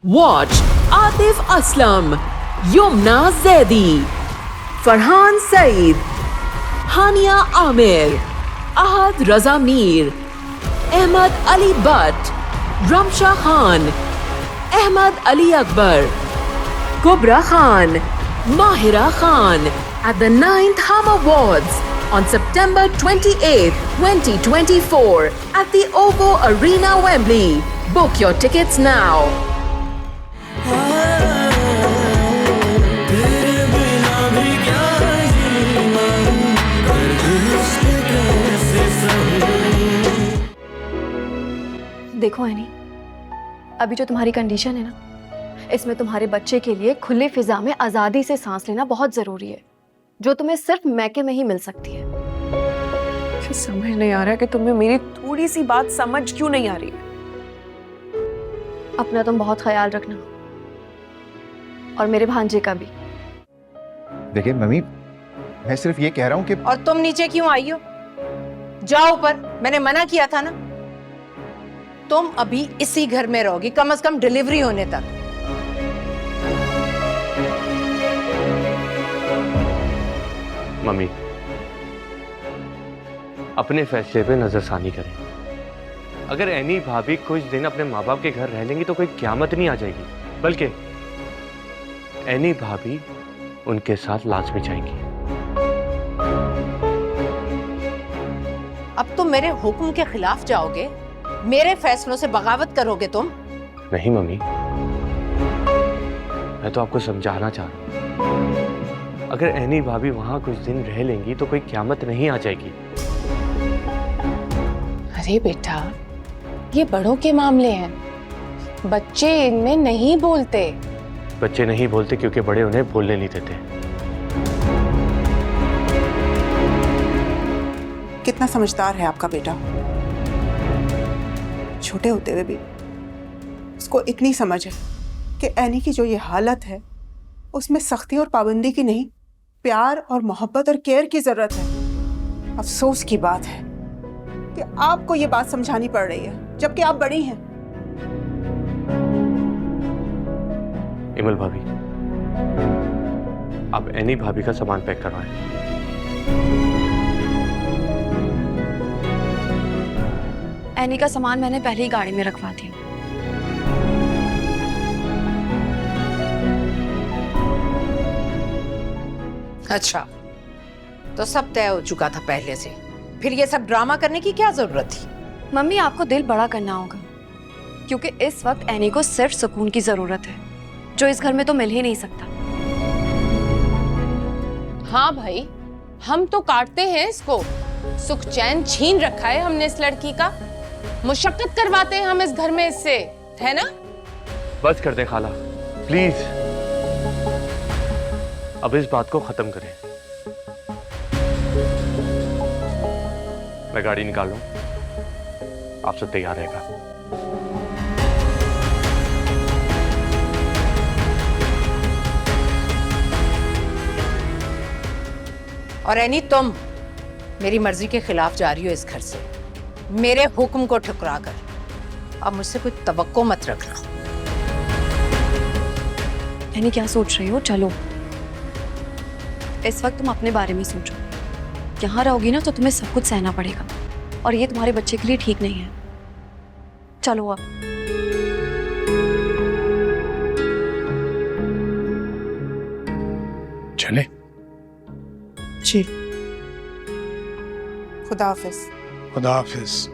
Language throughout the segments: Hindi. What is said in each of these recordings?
Watch Atif Aslam, Yumna Zaidi, Farhan Saeed, Hania Amir, Ahad Raza Mir, Ahmad Ali Butt, Ramsha Khan, Ahmad Ali Akbar, Kubra Khan, Mahira Khan at the 9th Hum Awards on September 28, 2024 at the OVO Arena, Wembley. Book your tickets now. देखो एनी, अभी जो तुम्हारी कंडीशन है ना, इसमें तुम्हारे बच्चे के लिए खुली फिजा में आज़ादी से सांस लेना बहुत ज़रूरी है, जो तुम्हें सिर्फ मैके में ही मिल सकती है। मुझे समझ नहीं आ रहा कि तुम्हें मेरी थोड़ी सी बात समझ क्यों नहीं आ रही है। अपना तुम बहुत ख्याल रखना और मेरे भांजे का भी। देखिए मम्मी, मैं सिर्फ ये कह रहा हूँ कि और तुम नीचे क्यों आई हो? जाओ ऊपर, मैंने मना किया था ना। तुम अभी इसी घर में रहोगी, कम से कम डिलीवरी होने तक। मम्मी, अपने फैसले पे नजरसानी करें। अगर एनी भाभी कुछ दिन अपने माँ बाप के घर रह लेंगी तो कोई क़यामत नहीं आ जाएगी, बल्कि एनी भाभी उनके साथ लाजमी जाएंगी। अब तुम मेरे हुक्म के खिलाफ जाओगे, मेरे फैसलों से बगावत करोगे तुम? नहीं मम्मी, मैं तो आपको समझाना चाह रहा हूँ। अगर एनी भाभी वहां कुछ दिन रह लेंगी तो कोई क़यामत नहीं आ जाएगी। अरे बेटा, ये बड़ों के मामले हैं, बच्चे इनमें नहीं बोलते। बच्चे नहीं बोलते क्योंकि बड़े उन्हें बोलने नहीं देते। कितना समझदार है आपका बेटा। छोटे होते हुए भी उसको इतनी समझ है कि एनी की जो ये हालत है उसमें सख्ती और पाबंदी की नहीं, प्यार और मोहब्बत और केयर की जरूरत है। अफसोस की बात है कि आपको ये बात समझानी पड़ रही है जबकि आप बड़ी हैं। इमल भाभी, आप एनी भाभी का सामान पैक करवाएं। एनी का सामान मैंने पहले ही गाड़ी में रखवा दिया। अच्छा, तो सब तय हो चुका था पहले से, फिर ये सब ड्रामा करने की क्या जरूरत थी? मम्मी, आपको दिल बड़ा करना होगा, क्योंकि इस वक्त एनी को सिर्फ सुकून की जरूरत है, जो इस घर में तो मिल ही नहीं सकता। हाँ भाई, हम तो काटते हैं इसको, सुख चैन छीन रखा है हमने इस लड़की का, मुशक्कत करवाते हैं हम इस घर में इससे, है ना? बस कर दे खाला, प्लीज। अब इस बात को खत्म करें। मैं गाड़ी निकाल लूं, आप सब तैयार रहेगा। और एनी, तुम मेरी मर्जी के खिलाफ जा रही हो इस घर से, मेरे हुक्म को ठुकरा कर। अब मुझसे कोई तवक्को मत रखना। एनी, क्या सोच रही हो? चलो, इस वक्त तुम अपने बारे में सोचो। यहाँ रहोगी ना तो तुम्हें सब कुछ सहना पड़ेगा, और ये तुम्हारे बच्चे के लिए ठीक नहीं है। चलो अब। चले? जी, खुदा हाफिज। खुदा हाफिज।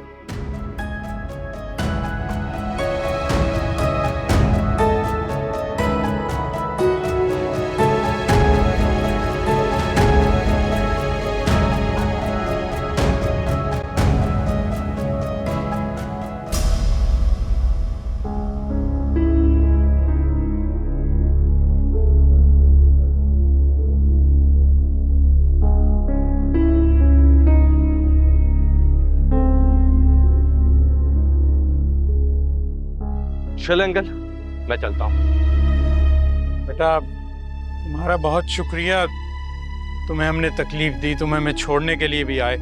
चल अंकल, मैं चलता हूँ। बेटा, तुम्हारा बहुत शुक्रिया। तुम्हें हमने तकलीफ दी, तुम्हें हमें छोड़ने के लिए भी आए,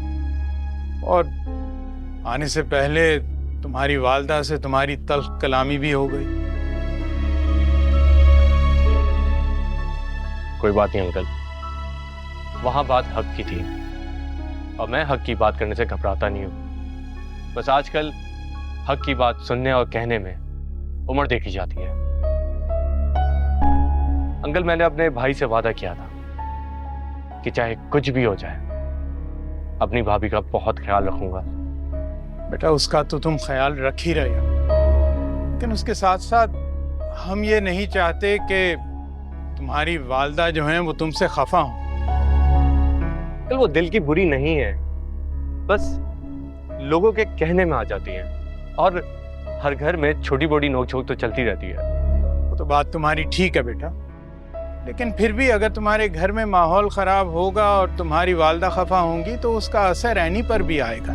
और आने से पहले तुम्हारी वालदा से तुम्हारी तल्ख कलामी भी हो गई। कोई बात नहीं अंकल, वहां बात हक की थी और मैं हक की बात करने से घबराता नहीं हूं। बस आजकल हक की बात सुनने और कहने में उम्र देखी जाती है। अंकल, मैंने अपने भाई से वादा किया था कि चाहे कुछ भी हो जाए अपनी भाभी का बहुत ख्याल रखूंगा। बेटा उसका तो तुम ख्याल रख ही रहे हो, लेकिन उसके साथ साथ हम ये नहीं चाहते कि तुम्हारी वालदा जो हैं वो तुमसे खफा हों। अंकल, वो दिल की बुरी नहीं है, बस लोगों के कहने में आ जाती है और हर घर में छोटी बड़ी नोकझोंक तो चलती रहती है। वो तो बात तुम्हारी ठीक है बेटा, लेकिन फिर भी अगर तुम्हारे घर में माहौल खराब होगा और तुम्हारी वालदा खफा होंगी तो उसका असर एनी पर भी आएगा।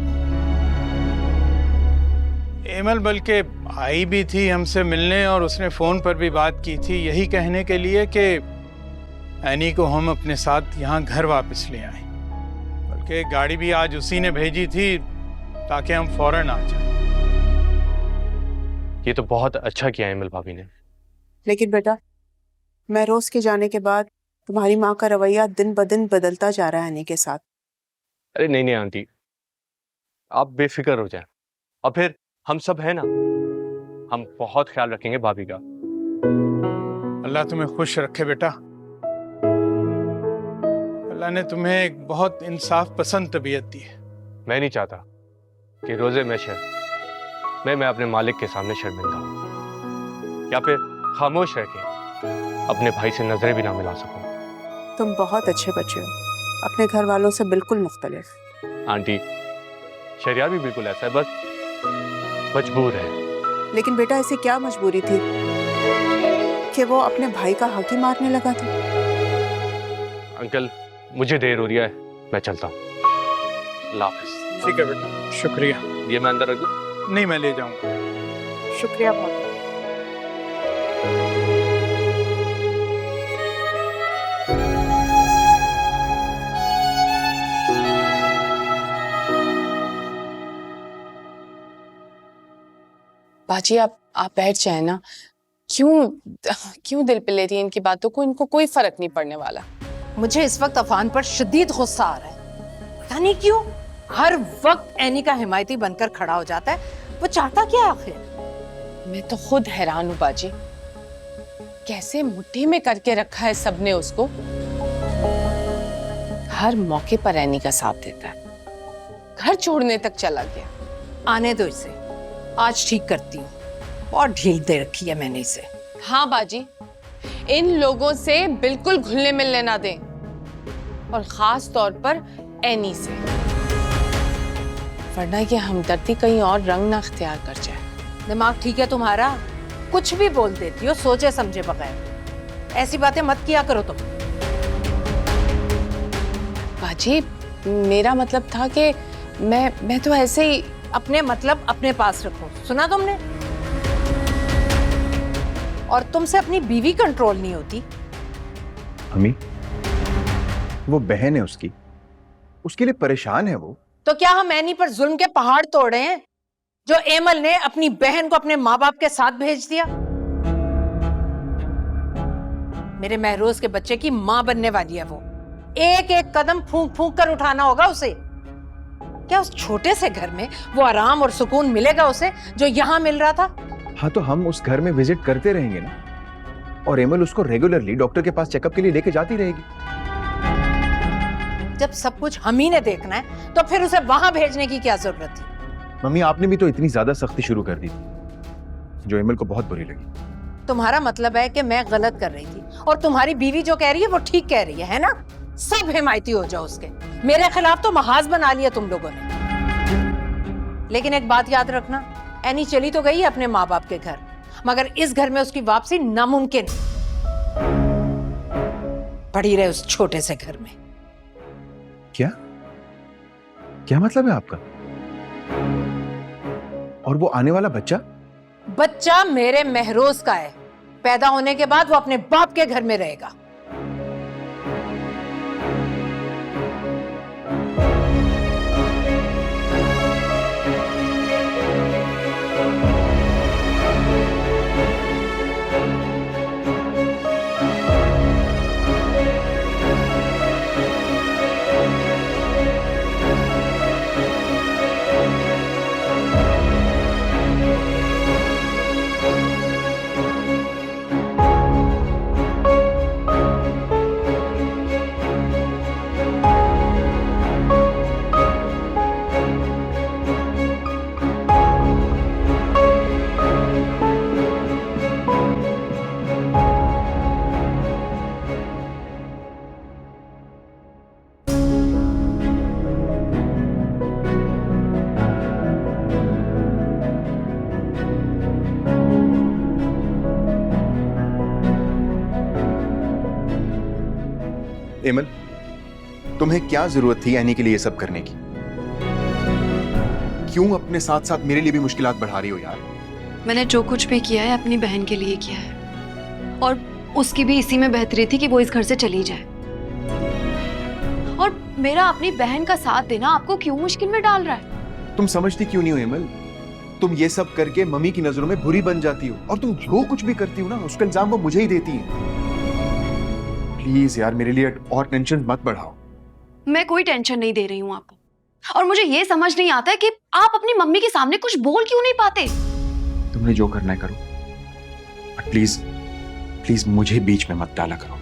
एमल बल्कि आई भी थी हमसे मिलने और उसने फोन पर भी बात की थी, यही कहने के लिए कि एनी को हम अपने साथ यहाँ घर वापस ले आए। बल्कि गाड़ी भी आज उसी ने भेजी थी ताकि हम फौरन आ जाएं। ये तो बहुत अच्छा किया एमल भाभी ने। लेकिन बेटा, महरोज के जाने के बाद तुम्हारी माँ का रवैया दिन ब दिन बदलता जा रहा है एनी के साथ। अरे नहीं नहीं आंटी, आप बेफिक्र हो जाएं। और फिर हम सब हैं ना, हम बहुत ख्याल रखेंगे भाभी का। अल्लाह तुम्हें खुश रखे बेटा। अल्लाह ने तुम्हें एक बहुत इंसाफ पसंद तबीयत दी है। मैं नहीं चाहता कि रोजे मैं अपने मालिक के सामने शर्मिंदा हूं या फिर खामोश रह के अपने भाई से नजरें भी ना मिला सकूं। तुम बहुत अच्छे बच्चे हो, अपने घर वालों से बिल्कुल मुख्तलिफ। आंटी, शरिया भी बिल्कुल ऐसा है, बस मजबूर है। लेकिन बेटा ऐसी क्या मजबूरी थी कि वो अपने भाई का हक ही मारने लगा था? अंकल, मुझे देर हो रही है, मैं चलता हूँ। अल्लाह हाफिज। ठीक है बेटा, शुक्रिया। ये मैं अंदर रख दूं? नहीं, मैं ले जाऊंगा। शुक्रिया बहुत। बाजी, आप बैठ जाए ना। क्यों दिल पे ले रही है इनकी बातों को? इनको कोई फर्क नहीं पड़ने वाला। मुझे इस वक्त अफान पर शदीद गुस्सा आ रहा है, पता नहीं क्यों। हर वक्त एनी का हिमायती बनकर खड़ा हो जाता है। वो चाहता क्या आखिर? मैं तो खुद हैरान हूँ बाजी, कैसे मुट्ठी में करके रखा है सबने उसको। हर मौके पर एनी का साथ देता है, घर छोड़ने तक चला गया। आने दो इसे, आज ठीक करती हूँ। बहुत ढील दे रखी है मैंने इसे। हाँ बाजी, इन लोगों से बिल्कुल घुलने मिलने ना दें, और खास तौर पर एनी से, वरना ये हमदर्दी कहीं और रंग ना अख्तियार कर जाए। दिमाग ठीक है तुम्हारा? कुछ भी बोल देती हो सोचे समझे बगैर। ऐसी बातें मत किया करो तुम। बाजी, मेरा मतलब था कि मैं तो ऐसे ही। अपने मतलब अपने पास रखो, सुना तुमने? और तुमसे अपनी बीवी कंट्रोल नहीं होती। अम्मी, वो बहन है उसके लिए परेशान है वो। तो क्या हम एनी पर जुल्म के पहाड़ तोड़े हैं जो एमल ने अपनी बहन को अपने माँ बाप के साथ भेज दिया? मेरे महरोज के बच्चे की माँ बनने वाली है वो। एक एक कदम फूंक फूंक कर उठाना होगा उसे। क्या उस छोटे से घर में वो आराम और सुकून मिलेगा उसे जो यहाँ मिल रहा था? हाँ, तो हम उस घर में विजिट करते रहेंगे ना, और एमल उसको रेगुलरली डॉक्टर के पास चेकअप के लिए लेके जाती रहेगी। जब सब कुछ हम ही ने देखना है तो फिर उसे वहां भेजने की क्या जरूरत थी? मम्मी, आपने भी तो इतनी ज्यादा सख्ती शुरू कर दी थी जो एमल को बहुत बुरी लगी। तुम्हारा मतलब है कि मैं गलत कर रही थी और तुम्हारी बीवी जो कह रही है वो ठीक कह रही है ना? सब हिमायती हो जाओ उसके। मेरे खिलाफ तो महाज बना लिया तुम लोगों ने। लेकिन एक बात याद रखना, एनी चली तो गई है अपने माँ बाप के घर, मगर इस घर में उसकी वापसी नामुमकिन। पड़ी रहे उस छोटे से घर में। क्या मतलब है आपका? और वो आने वाला बच्चा मेरे महरोज का है। पैदा होने के बाद वो अपने बाप के घर में रहेगा। एमल, तुम्हें क्या जरूरत थी एनी के लिए ये सब करने की? क्यों अपने साथ साथ मेरे लिए भी मुश्किलात बढ़ा रही हो यार? मैंने जो कुछ भी किया है अपनी बहन के लिए किया है, और उसकी भी इसी में बेहतरी थी कि वो इस घर से चली जाए। और मेरा अपनी बहन का साथ देना आपको क्यों मुश्किल में डाल रहा है? तुम समझती क्यों नहीं हो एमल? तुम ये सब करके मम्मी की नजरों में बुरी बन जाती हो, और तुम जो कुछ भी करती हो ना उसका इल्जाम वो मुझे ही देती है। प्लीज यार मेरे लिए और टेंशन मत बढ़ाओ। मैं कोई टेंशन नहीं दे रही हूँ आपको, और मुझे ये समझ नहीं आता है कि आप अपनी मम्मी के सामने कुछ बोल क्यों नहीं पाते। तुमने जो करना है करो, बट प्लीज प्लीज मुझे बीच में मत डाला करो।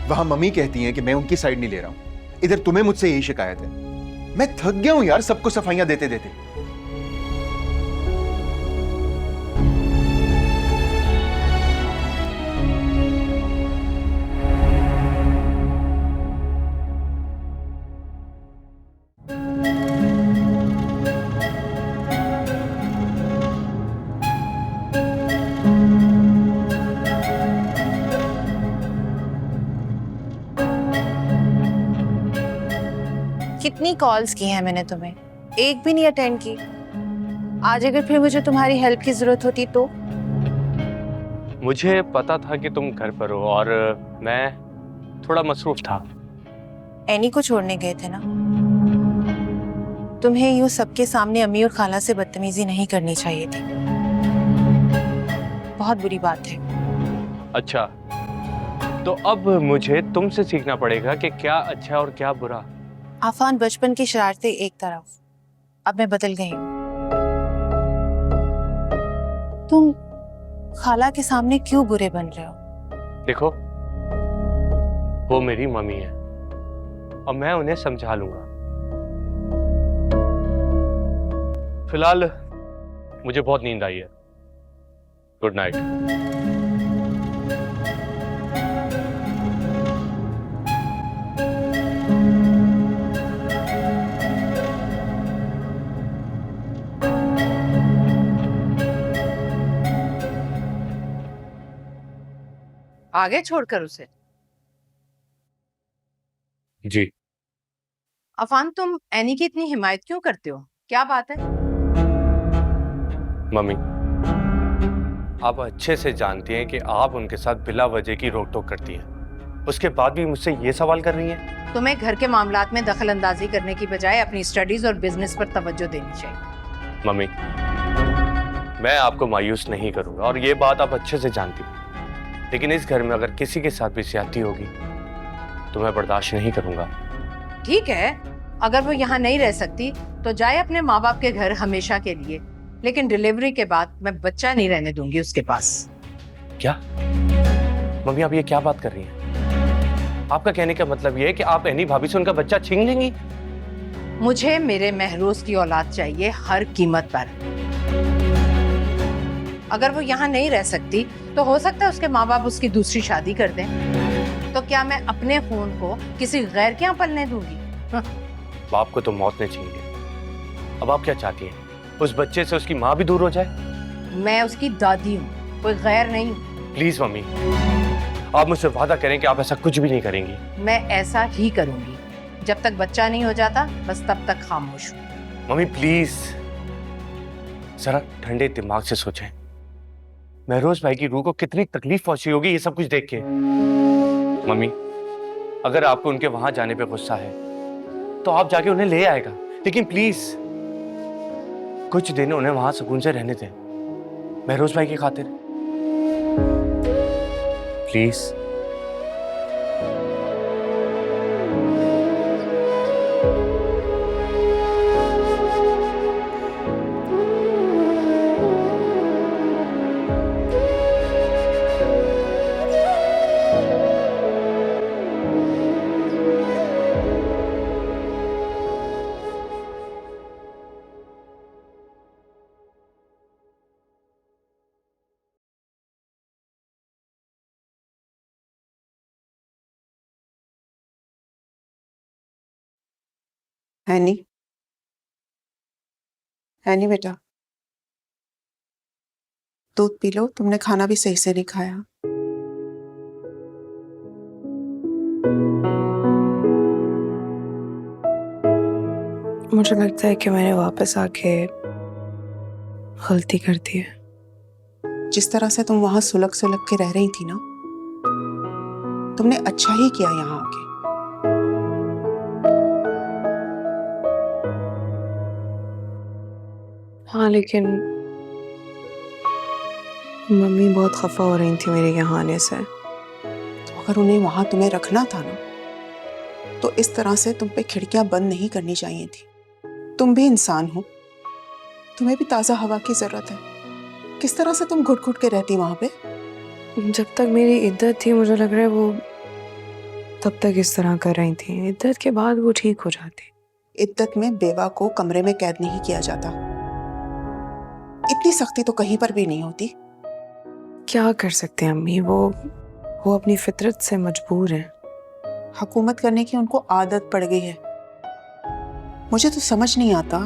वहां मम्मी कहती हैं कि मैं उनकी साइड नहीं ले रहा हूं, इधर तुम्हें मुझसे यही शिकायत है। मैं थक गया हूं यार सबको सफाइयां देते देते। कितनी कॉल्स की हैं मैंने तुम्हें, एक भी नहीं अटेंड की। आज अगर फिर मुझे तुम्हारी हेल्प की जरूरत होती तो? मुझे पता था कि तुम घर पर हो और मैं थोड़ा मसरूफ था। एनी को छोड़ने गए थे ना? तुम्हें यूं सबके सामने अम्मी और खाला से बदतमीजी नहीं करनी चाहिए थी। बहुत बुरी बात है। अच्छा, तो अब मुझे तुमसे सीखना पड़ेगा कि क्या अच्छा और क्या बुरा। आफान, बचपन की शरारतें एक तरफ, अब मैं बदल गई हूँ। तुम खाला के सामने क्यों बुरे बन रहे हो? देखो, वो मेरी मम्मी है और मैं उन्हें समझा लूंगा। फिलहाल मुझे बहुत नींद आई है। Good night. आगे छोड़कर उसे? जी। अफान, तुम एनी की इतनी हिमायत क्यों करते हो? क्या बात है? मम्मी, आप अच्छे से जानती हैं कि आप उनके साथ बिला वजह की रोक टोक करती हैं। उसके बाद भी मुझसे ये सवाल कर रही हैं? तुम्हें घर के मामलात में दखल अंदाजी करने की बजाय अपनी स्टडीज और बिजनेस पर तवज्जो देनी चाहिए। मम्मी, मैं आपको मायूस नहीं करूंगा और ये बात आप अच्छे से जानती हैं, लेकिन इस घर में अगर किसी के साथ भी ज्यादती होगी तो मैं बर्दाश्त नहीं करूंगा। ठीक है, अगर वो यहाँ नहीं रह सकती तो जाए अपने माँ बाप के घर हमेशा के लिए, लेकिन डिलीवरी के बाद मैं बच्चा नहीं रहने दूंगी उसके पास। क्या मम्मी, आप ये क्या बात कर रही हैं? आपका कहने का मतलब ये है कि आप एनी भाभी से उनका बच्चा छीन लेंगी? मुझे मेरे महरोज की औलाद चाहिए हर कीमत पर। अगर वो यहाँ नहीं रह सकती तो हो सकता है उसके माँ बाप उसकी दूसरी शादी कर दें। तो क्या मैं अपने खून को किसी गैर के यहाँ पलने दूंगी? बाप को तो मौत ने छीन लिया, अब आप क्या चाहती हैं? उस बच्चे से उसकी माँ भी दूर हो जाए? मैं उसकी दादी हूँ, कोई गैर नहीं। प्लीज मम्मी, आप मुझसे वादा करें कि आप ऐसा कुछ भी नहीं करेंगी। मैं ऐसा ही करूंगी। जब तक बच्चा नहीं हो जाता बस तब तक खामोश हूँ। मम्मी प्लीज, जरा ठंडे दिमाग से सोचें। महरोज भाई की रूह को कितनी तकलीफ पहुंची होगी ये सब कुछ देख के। मम्मी, अगर आपको उनके वहां जाने पे गुस्सा है तो आप जाके उन्हें ले आएगा, लेकिन प्लीज कुछ दिन उन्हें वहां सुकून से रहने दें, महरोज भाई की खातिर। प्लीज। एनी, एनी बेटा, दूध पी लो, तुमने खाना भी सही से नहीं खाया। मुझे लगता है कि मैंने वापस आके गलती कर दी है। जिस तरह से तुम वहां सुलग सुलग के रह रही थी ना, तुमने अच्छा ही किया यहाँ आके। हाँ, लेकिन मम्मी बहुत खफा हो रही थी मेरे यहाँ आने से। तो अगर उन्हें वहां तुम्हें रखना था ना, तो इस तरह से तुम पे खिड़कियां बंद नहीं करनी चाहिए थी। तुम भी इंसान हो, तुम्हें भी ताज़ा हवा की जरूरत है। किस तरह से तुम घुट घुट के रहती वहां पे? जब तक मेरी इद्दत थी मुझे लग रहा है वो तब तक इस तरह कर रही थी। इद्दत के बाद वो ठीक हो जाती। इद्दत में बेवा को कमरे में कैद नहीं किया जाता। इतनी सख्ती तो कहीं पर भी नहीं होती। क्या कर सकते हैं अम्मी, वो अपनी फितरत से मजबूर है। हुकूमत करने की उनको आदत पड़ गई है। मुझे तो समझ नहीं आता,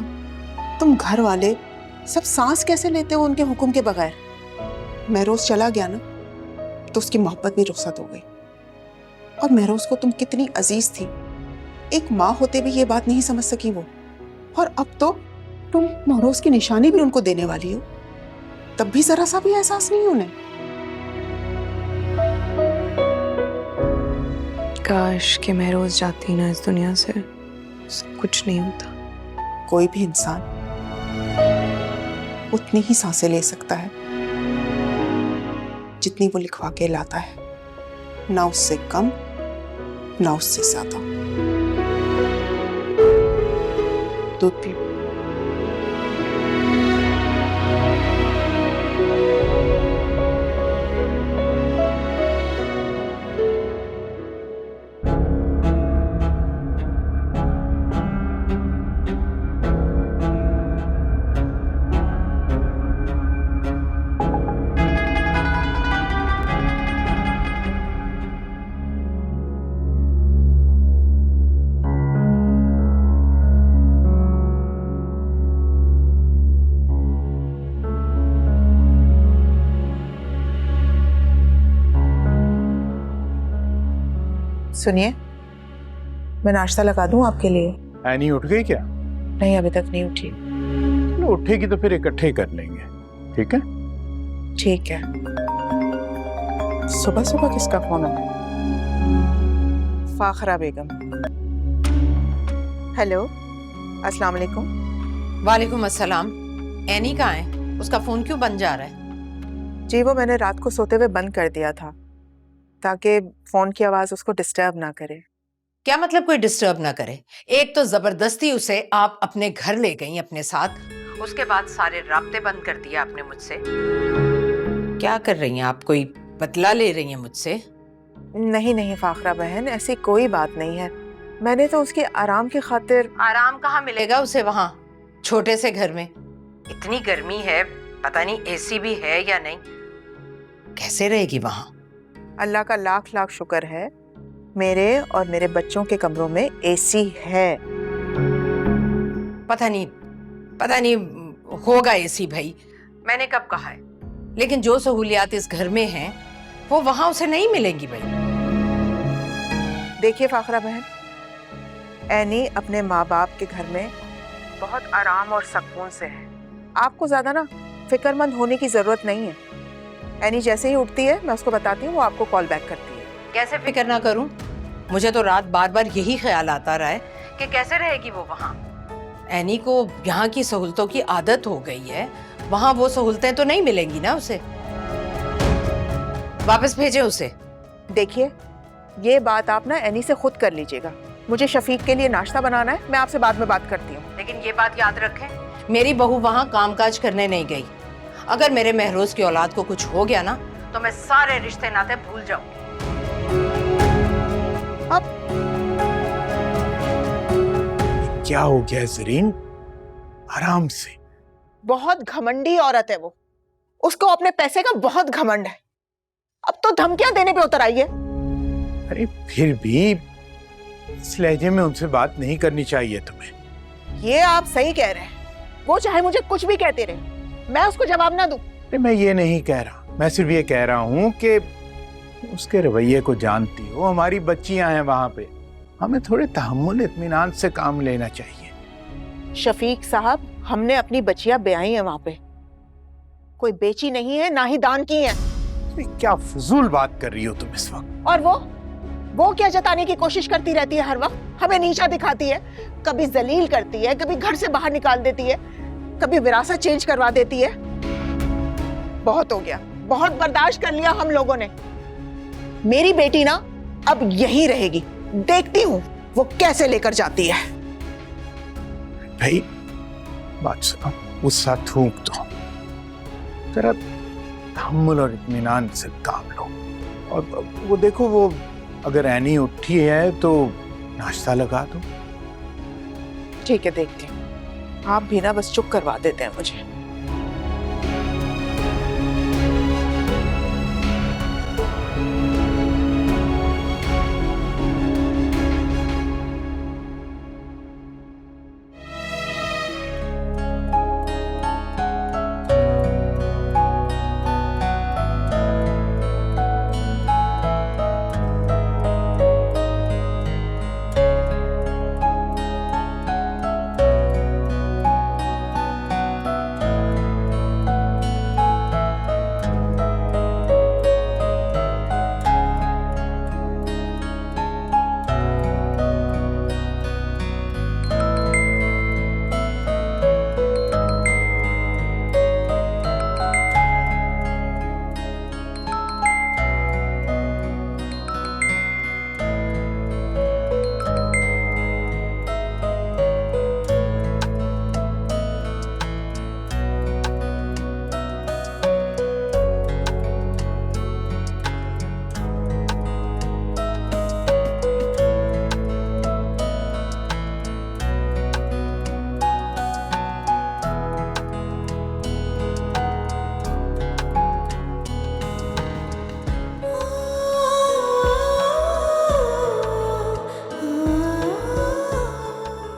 तुम घर वाले सब सांस कैसे लेते हो उनके हुक्म के बगैर। महरोज चला गया ना, तो उसकी मोहब्बत भी रुखसत हो गई। और महरोज को तुम कितनी अजीज थी, एक माँ होते भी ये बात नहीं समझ सकी वो। और अब तो तुम महरोज की निशानी भी उनको देने वाली हो, तब भी जरा सा भी एहसास नहीं उन्हें। काश कि मैं रोज जाती ना इस दुनिया से, कुछ नहीं होता। कोई भी इंसान उतनी ही सांसें ले सकता है जितनी वो लिखवा के लाता है, ना उससे कम ना उससे ज्यादा। दूध पी। सुनिए, मैं नाश्ता लगा दूं आपके लिए? एनी उठ गई क्या? नहीं, अभी तक नहीं उठी। चलो उठेगी तो फिर इकट्ठे कर लेंगे, ठीक है? ठीक है। सुबह सुबह किसका फोन है? फाखरा बेगम। हेलो, अस्सलाम वालेकुम। वालेकुम अस्सलाम। एनी कहाँ है? उसका फोन क्यों बंद जा रहा है? जी, वो मैंने रात को सोते हुए बंद कर दिया था ताकि फोन की आवाज उसको डिस्टर्ब ना करे। क्या मतलब कोई डिस्टर्ब ना करे? एक तो जबरदस्ती उसे आप अपने घर ले गई अपने साथ, उसके बाद सारे राब्ते बंद कर दिया आपने मुझसे। क्या कर रही हैं आप? कोई बदला ले रही हैं मुझसे? नहीं नहीं फाखरा बहन, ऐसी कोई बात नहीं है। मैंने तो उसके आराम की खातिर। आराम कहाँ मिलेगा उसे वहाँ छोटे से घर में? इतनी गर्मी है, पता नहीं एसी भी है या नहीं। कैसे रहेगी वहाँ? अल्लाह का लाख लाख शुक्र है, मेरे और मेरे बच्चों के कमरों में एसी है। पता नहीं होगा एसी भाई, मैंने कब कहा है, लेकिन जो सहूलियात इस घर में हैं वो वहां उसे नहीं मिलेंगी भाई। देखिए फाखरा बहन, एनी अपने माँ बाप के घर में बहुत आराम और सुकून से है। आपको ज्यादा ना फिक्रमंद होने की जरूरत नहीं है। एनी जैसे ही उठती है मैं उसको बताती हूँ, वो आपको कॉल बैक करती है। कैसे फिक्र ना करूं? मुझे तो रात बार बार यही ख्याल आता रहा है कि कैसे रहेगी वो वहां। एनी को यहाँ की सहूलतों की आदत हो गई है, वहां वो सहूलतें तो नहीं मिलेंगी ना उसे। वापस भेजे उसे। देखिए, ये बात आप ना एनी से खुद कर लीजिएगा। मुझे शफीक के लिए नाश्ता बनाना है, मैं आपसे बाद में बात करती हूँ। लेकिन ये बात याद रखें, मेरी बहू वहां कामकाज करने नहीं गई। अगर मेरे महरोज की औलाद को कुछ हो गया ना तो मैं सारे रिश्ते नाते भूल जाऊंगी। अब क्या हो गया जरीन? आराम से। बहुत घमंडी औरत है वो, उसको अपने पैसे का बहुत घमंड है। अब तो धमकियां देने पे उतर आई है। अरे फिर भी इस लहजे में उनसे बात नहीं करनी चाहिए तुम्हें। ये आप सही कह रहे हैं, वो चाहे मुझे कुछ भी कहते रहे, मैं उसको जवाब ना दूं। मैं ये नहीं कह रहा, मैं सिर्फ ये कह रहा हूँ कि उसके रवैये को जानती हो, हमारी बच्चियां हैं वहां पे, हमें थोड़े तहम्मुल इत्मीनान से काम लेना चाहिए। शफीक साहब, हमने अपनी बच्चियां ब्याही है वहां पे, कोई बेची नहीं है, ना ही दान की है। क्या फजूल बात कर रही हो तुम इस वक्त? और वो क्या जताने की कोशिश करती रहती है हर वक्त, हमें नीचा दिखाती है, कभी जलील करती है, कभी घर से बाहर निकाल देती है, कभी विरासत चेंज करवा देती है। बहुत हो गया, बहुत बर्दाश्त कर लिया हम लोगों ने। मेरी बेटी ना अब यहीं रहेगी, देखती हूँ वो कैसे लेकर जाती है। भाई बात सुनो, गुस्सा थूक दो, जरा तहम्मुल और इत्मीनान से काम लो। और वो देखो, वो अगर एनी उठी है तो नाश्ता लगा दो। ठीक है, देखती हूँ। आप भी ना बस चुप करवा देते हैं मुझे।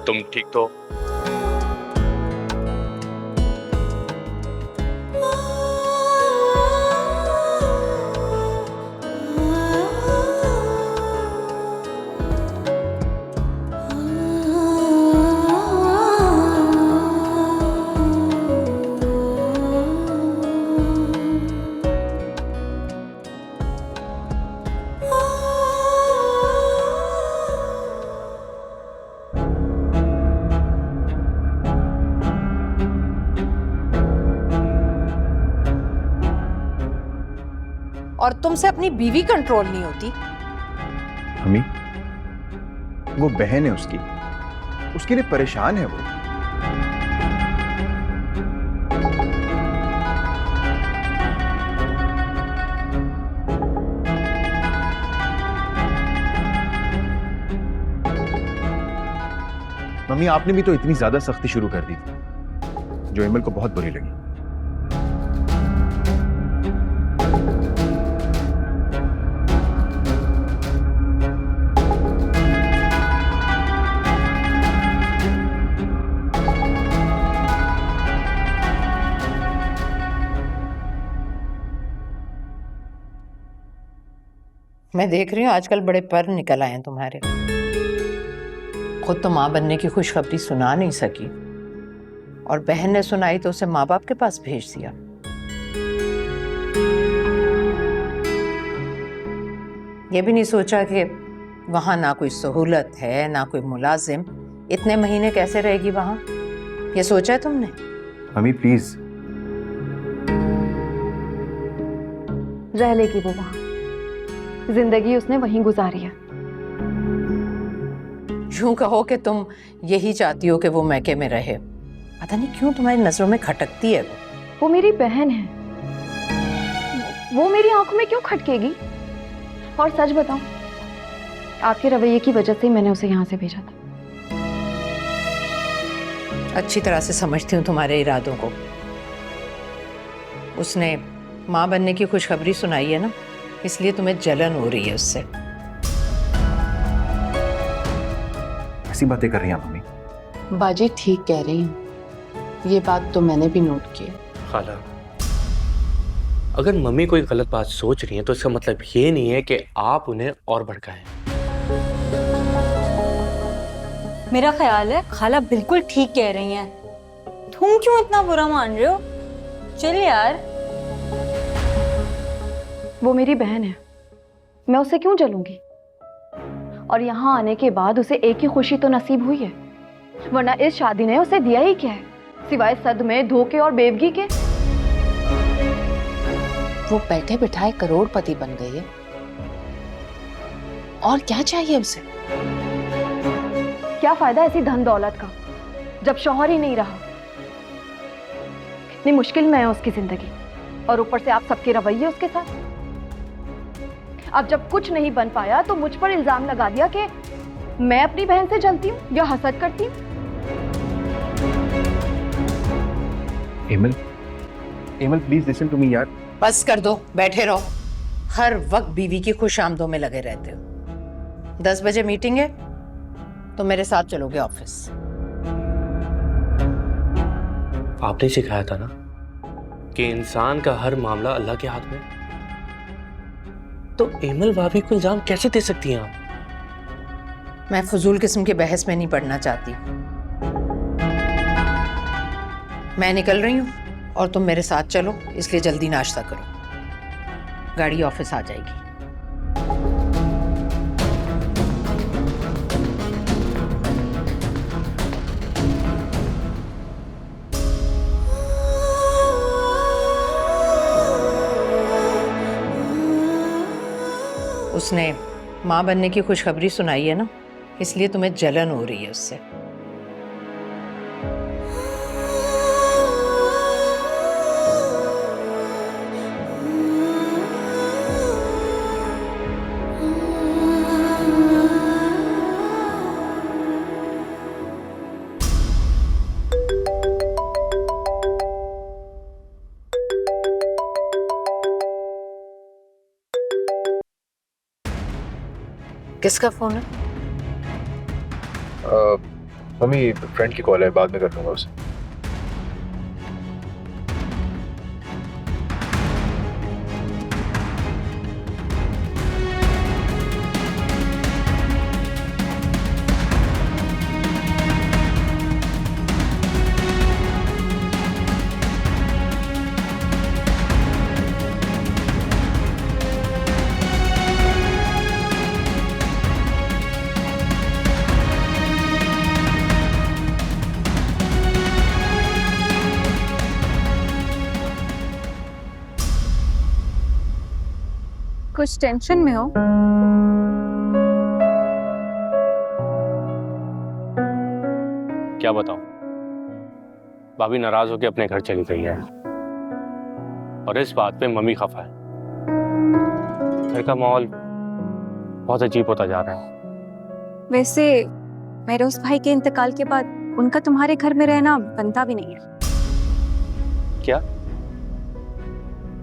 तुम ठीक तो? और तुमसे अपनी बीवी कंट्रोल नहीं होती? मम्मी, वो बहन है उसके लिए परेशान है वो। मम्मी, आपने भी तो इतनी ज्यादा सख्ती शुरू कर दी थी जो हिमल को बहुत बुरी लगी। मैं देख रही हूँ आजकल बड़े पर निकल आए हैं तुम्हारे। खुद तो माँ बनने की खुशखबरी सुना नहीं सकी और बहन ने सुनाई तो उसे माँ बाप के पास भेज दिया। ये भी नहीं सोचा कि वहां ना कोई सहूलत है ना कोई मुलाजिम, इतने महीने कैसे रहेगी वहां, ये सोचा है तुमने? Mummy please. रह लेगी वो वहां, जिंदगी उसने वहीं गुजारी है। यूं कहो कि तुम यही चाहती हो कि वो मैके में रहे। पता नहीं क्यों तुम्हारी नजरों में खटकती है वो मेरी बहन है, वो मेरी आंखों में क्यों खटकेगी? और सच बताऊं, आपके रवैये की वजह से ही मैंने उसे यहाँ से भेजा था। अच्छी तरह से समझती हूँ तुम्हारे इरादों को। उसने माँ बनने की खुशखबरी सुनाई है ना, इसलिए तुम्हें जलन हो रही है उससे। ऐसी बातें कर रही हैं मम्मी। बाजी ठीक कह रही हैं, ये बात तो मैंने भी नोट की है। खाला, अगर मम्मी कोई गलत बात सोच रही हैं तो इसका मतलब ये नहीं है कि आप उन्हें और भड़काएं। मेरा ख्याल है खाला बिल्कुल ठीक कह रही हैं। तुम क्यों इतना बुरा मान रहे हो? चल यार। वो मेरी बहन है, मैं उससे क्यों जलूंगी? और यहाँ आने के बाद उसे एक ही खुशी तो नसीब हुई है, वरना इस शादी ने उसे दिया ही क्या है सिवाय सदमे, धोखे और बेवगी के। वो बैठे बिठाए करोड़पति बन गई है, और क्या चाहिए उसे? क्या फायदा ऐसी धन दौलत का जब शौहर ही नहीं रहा? कितनी मुश्किल में है उसकी जिंदगी, और ऊपर से आप सबके रवैये उसके साथ। अब जब कुछ नहीं बन पाया तो मुझ पर इल्जाम लगा दिया कि मैं अपनी बहन से जलती हूँ या हसद करती हूँ। एमल प्लीज लिसन टू मी यार। बस कर दो, बैठे रहो। हर वक्त बीवी की खुशामदों में लगे रहते हो। 10 बजे मीटिंग है तो मेरे साथ चलोगे ऑफिस। आपने सिखाया था ना कि इंसान का हर मामला अल्लाह के हाथ में। तो एमल भाभी को इल्जाम कैसे दे सकती हैं आप? मैं फजूल किस्म के बहस में नहीं पड़ना चाहती। मैं निकल रही हूँ और तुम मेरे साथ चलो, इसलिए जल्दी नाश्ता करो। गाड़ी ऑफिस आ जाएगी। उसने माँ बनने की खुशखबरी सुनाई है ना, इसलिए तुम्हें जलन हो रही है उससे। किसका फोन है? मम्मी फ्रेंड की कॉल है, बाद में कर लूंगा उसे। कुछ टेंशन में हो? क्या बताऊं, भाभी नाराज होकर अपने घर चली गई है और इस बात पे मम्मी खफा है। घर का माहौल बहुत अजीब होता जा रहा है। वैसे मेरे उस भाई के इंतकाल के बाद उनका तुम्हारे घर में रहना बनता भी नहीं है। क्या?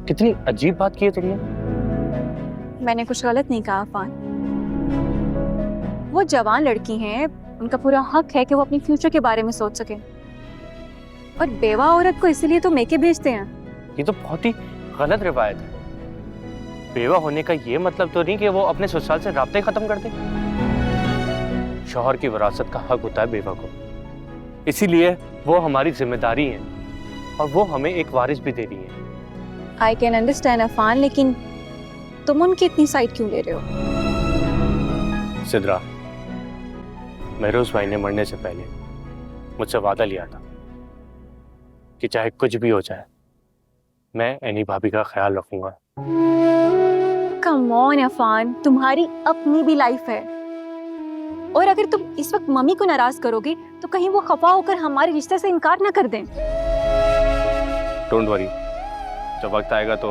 कितनी अजीब बात की है तुमने। मैंने कुछ गलत नहीं कहा अफान। वो जवान लड़की हैं, उनका पूरा हक है कि वो अपनी फ्यूचर के बारे में सोच सके। और बेवा औरत को इसीलिए तो मेके भेजते हैं। ये तो बहुत ही गलत रिवायत है। बेवा होने का ये मतलब तो नहीं कि वो अपने ससुराल से राब्ते खत्म कर दे। शौहर की विरासत का हक होता है बेवा को, इसीलिए वो हमारी जिम्मेदारी है और वो हमें एक वारिस भी दे रही है। आई कैन अंडरस्टैंड अफान, लेकिन तुम उनकी इतनी साइड क्यों ले रहे हो? सिद्रा, महरोज भाई ने मरने से पहले मुझसे वादा लिया था कि चाहे कुछ भी हो जाए मैं एनी भाभी का ख्याल रखूंगा। कम ऑन अफान, तुम्हारी अपनी भी लाइफ है, और अगर तुम इस वक्त मम्मी को नाराज करोगे तो कहीं वो खफा होकर हमारे रिश्ते से इनकार ना कर दें। डोंट वरी, जब वक्त आएगा तो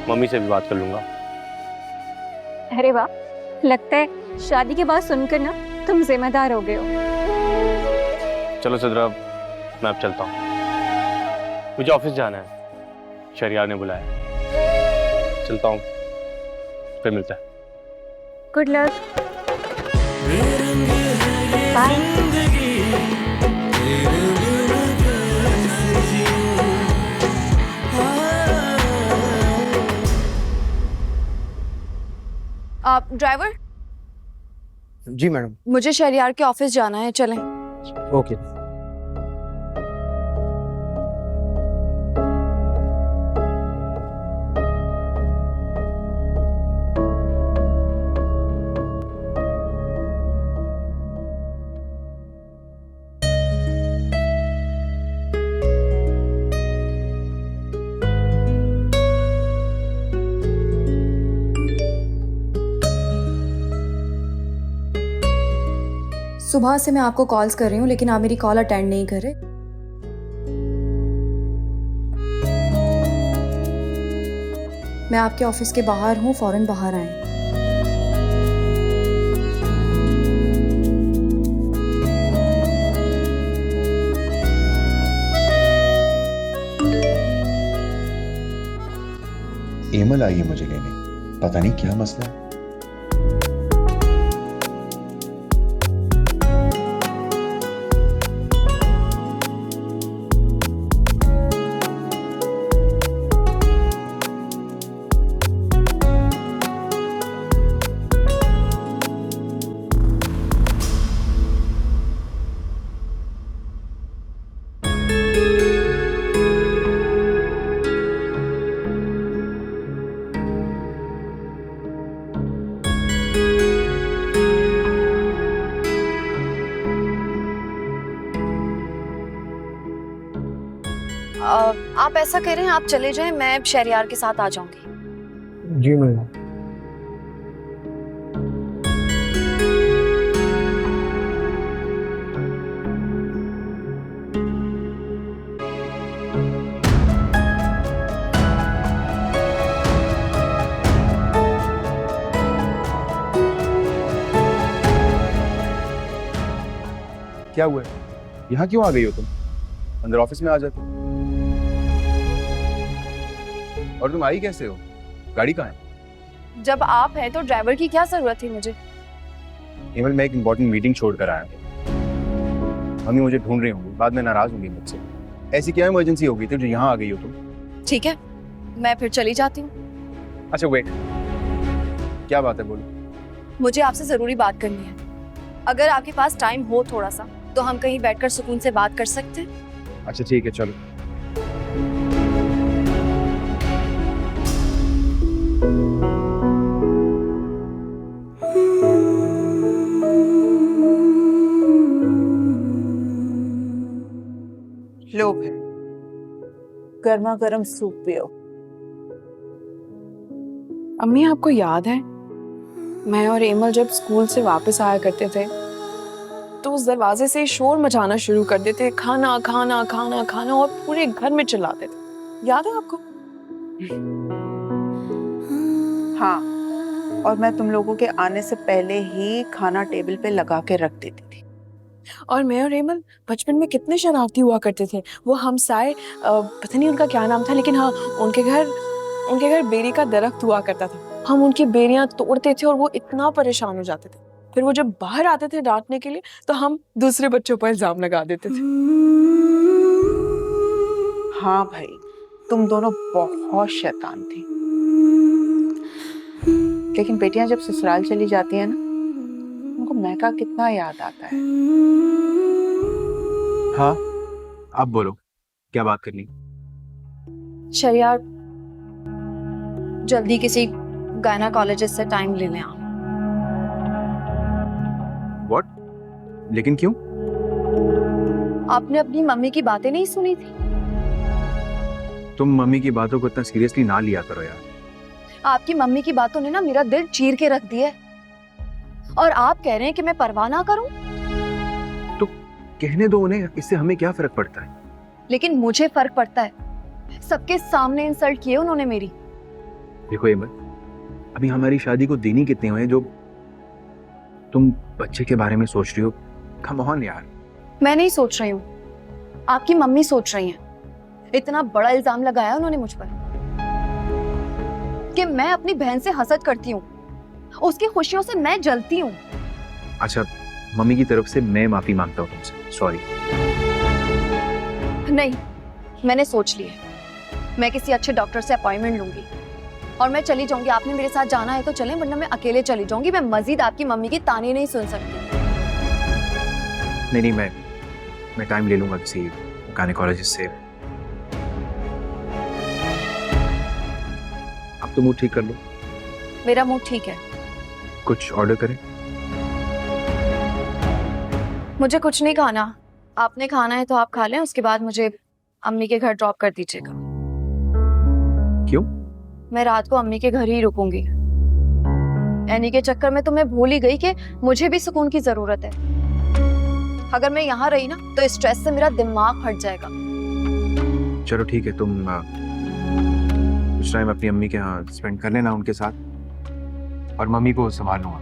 मम्मी से भी बात कर लूंगा। अरे वाह, लगता है शादी के बाद सुनकर ना तुम जिम्मेदार हो गए हो। चलो सिद्रा, मैं अब चलता हूँ, मुझे ऑफिस जाना है, शहरियार ने बुलाया। चलता हूँ, फिर मिलता है। Good luck, bye. ड्राइवर, जी मैडम। मुझे शहरयार के ऑफिस जाना है, चलें। ओके। सुबह से मैं आपको कॉल्स कर रही हूँ लेकिन आप मेरी कॉल अटेंड नहीं कर रहे। मैं आपके ऑफिस के बाहर हूँ, फौरन बाहर आएं। एमल आई है मुझे लेने, पता नहीं क्या मसला है। आप ऐसा करें, आप चले जाएं, मैं शहरयार के साथ आ जाऊंगी। जी मैडम। क्या हुआ है? यहाँ क्यों आ गई हो तुम? अंदर ऑफिस में आ जाते। और तुम आई कैसे हो? गाड़ी कहाँ है? जब आप हैं तो ड्राइवर की क्या जरूरत थी मुझे? केवल मैं एक इम्पोर्टेंट मीटिंग छोड़ कर आया हूँ। मम्मी मुझे ढूंढ रही होंगी, बाद में नाराज होंगी मुझसे। ऐसी क्या इमरजेंसी हो गई थी जो यहाँ आ गई हो तुम? ठीक है, मैं फिर चली जाती हूँ। अच्छा वेट, क्या बात है, बोलो। मुझे आपसे जरूरी बात करनी है। अगर आपके पास टाइम हो थोड़ा सा तो हम कहीं बैठकर सुकून से बात कर सकते हैं। अच्छा ठीक है, चलो। लो फिर गर्मा गर्म सूप पियो। अम्मी आपको याद है मैं और एमल जब स्कूल से वापस आया करते थे तो उस दरवाजे से शोर मचाना शुरू कर देते, खाना खाना खाना खाना, और पूरे घर में चिल्लाते थे। याद है आपको? हाँ, और मैं तुम लोगों के आने से पहले ही खाना टेबल पे लगा के रख देती थी। और मैं और एमल बचपन में कितने शरारती हुआ करते थे। वो हमसाए, पता नहीं उनका क्या नाम था, लेकिन हाँ उनके घर बेरी का दरख्त हुआ करता था। हम उनकी बेरियां तोड़ते थे और वो इतना परेशान हो जाते थे। फिर वो जब बाहर आते थे डांटने के लिए तो हम दूसरे बच्चों पर इल्जाम लगा देते थे। हाँ भाई, तुम दोनों बहुत शैतान थी। लेकिन बेटियां जब ससुराल चली जाती है ना, उनको मैका कितना याद आता है। हाँ, अब बोलो, क्या बात करनी? शहरयार, जल्दी किसी गायनेकोलॉजिस्ट से टाइम ले लें आप। व्हाट? लेकिन क्यों? आपने अपनी मम्मी की बातें नहीं सुनी थी? तुम मम्मी की बातों को इतना सीरियसली ना लिया करो यार। आपकी मम्मी की बातों ने ना मेरा दिल चीर के रख दिया है। और आप कह रहे हैं कि मैं परवाह ना करूं? तो कहने दो उन्हें, इससे हमें क्या फर्क पड़ता है? लेकिन मुझे फर्क पड़ता है। सबके सामने इंसल्ट किए उन्होंने मेरी। देखो एमल, अभी हमारी शादी को दिन ही कितने हुए जो तुम बच्चे के बारे में सोच रही हो? कम ऑन यार। मैं नहीं सोच रही हूँ, आपकी मम्मी सोच रही हैं। इतना बड़ा इल्जाम लगाया उन्होंने मुझ पर कि मैं अपनी बहन से हसद करती हूँ, उसकी खुशियों से मैं जलती हूँ। अच्छा, मम्मी की तरफ से मैं माफी मांगता हूँ तुमसे, सॉरी। नहीं, मैंने सोच लिया, मैं किसी अच्छे डॉक्टर से अपॉइंटमेंट लूंगी और मैं चली जाऊंगी। आपने मेरे साथ जाना है तो चलें, वरना मैं अकेले चली जाऊंगी। मैं मजीद आपकी मम्मी की ताने नहीं सुन सकती। नहीं, मैं टाइम ले लूंगा किसी गायनेकोलॉजिस्ट से। अब तो मूड ठीक कर लो। मेरा मूड ठीक है। कुछ ऑर्डर करें? मुझे कुछ नहीं खाना। आपने खाना है तो आप खा लें, उसके बाद मुझे अम्मी के घर ड्रॉप कर दीजिएगा। क्यों? मैं रात को अम्मी के घर ही रुकूंगी। एनी के चक्कर में तो मैं भूल ही गई कि मुझे भी सुकून की जरूरत है। अगर मैं यहाँ रही ना तो स्ट्रेस से मेरा दिमाग फट जाएगा। चलो ठीक है, तुम कुछ टाइम अपनी अम्मी के यहाँ स्पेंड कर लेना उनके साथ, और मम्मी को संभाल लूंगा।